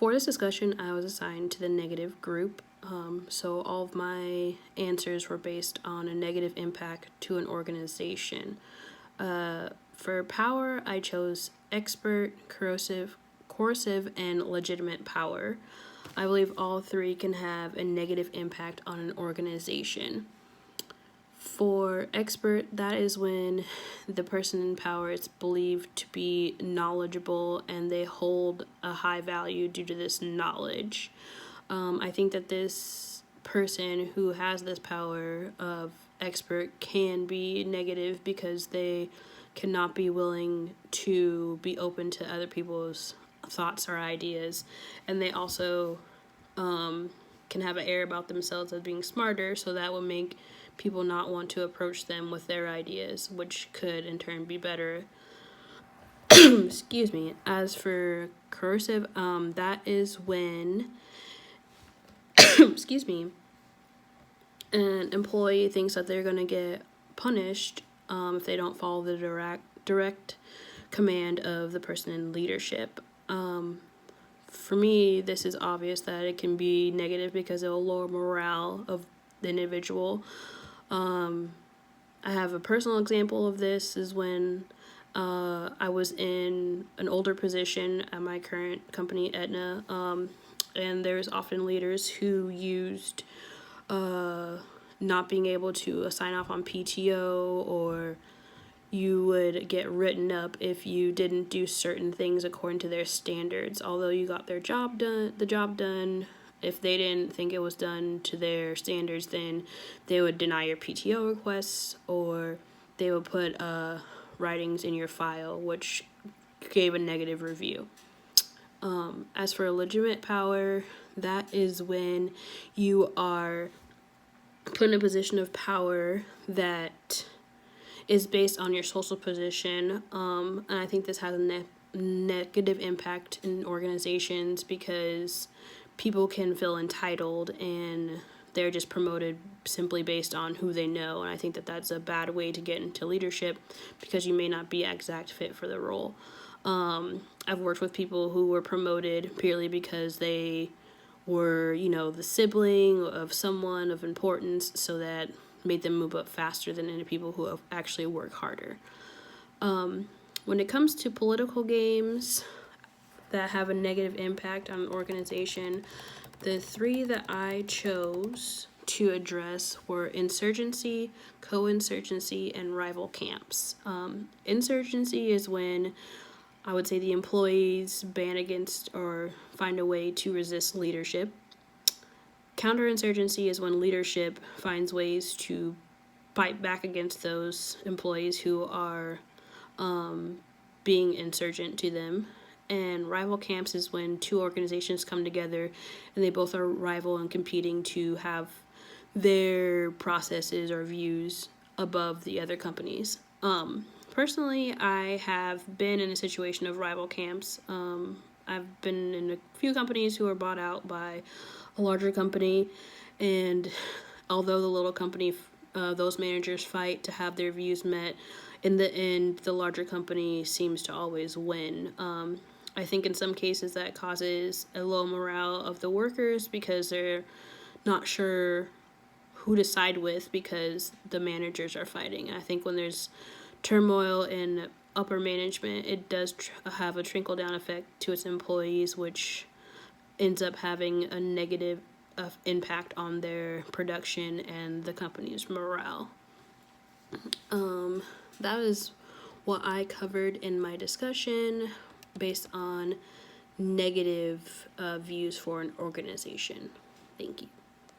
For this discussion, I was assigned to the negative group, so all of my answers were based on a negative impact to an organization. For power, I chose expert, coercive, and legitimate power. I believe all three can have a negative impact on an organization. For expert, that is when the person in power is believed to be knowledgeable and they hold a high value due to this knowledge. I think that this person who has this power of expert can be negative because they cannot be willing to be open to other people's thoughts or ideas, and they also can have an air about themselves as being smarter, so that will make people not want to approach them with their ideas, which could in turn be better. Excuse me. As for coercive, that is when excuse me, an employee thinks that they're going to get punished if they don't follow the direct command of the person in leadership. For me, this is obvious that it can be negative because it will lower morale of the individual. I have a personal example of this is when I was in an older position at my current company, Aetna, and there's often leaders who used not being able to sign off on PTO, or you would get written up if you didn't do certain things according to their standards. Although you got the job done, if they didn't think it was done to their standards, then they would deny your PTO requests, or they would put writings in your file, which gave a negative review. As for legitimate power, that is when you are put in a position of power that is based on your social position, and I think this has a negative impact in organizations because people can feel entitled and they're just promoted simply based on who they know, and I think that that's a bad way to get into leadership because you may not be an exact fit for the role. I've worked with people who were promoted purely because they were, the sibling of someone of importance, so that made them move up faster than any people who have actually worked harder. When it comes to political games that have a negative impact on an organization, the three that I chose to address were insurgency, co-insurgency, and rival camps. Insurgency is when I would say the employees ban against or find a way to resist leadership. Counterinsurgency is when leadership finds ways to fight back against those employees who are being insurgent to them. And rival camps is when two organizations come together and they both are rival and competing to have their processes or views above the other companies. Personally, I have been in a situation of rival camps. I've been in a few companies who are bought out by a larger company, and although the little company, those managers fight to have their views met, in the end, the larger company seems to always win. I think in some cases that causes a low morale of the workers because they're not sure who to side with because the managers are fighting. And I think when there's turmoil in upper management, it does have a trickle-down effect to its employees, which ends up having a negative impact on their production and the company's morale. That is what I covered in my discussion based on negative views for an organization. Thank you.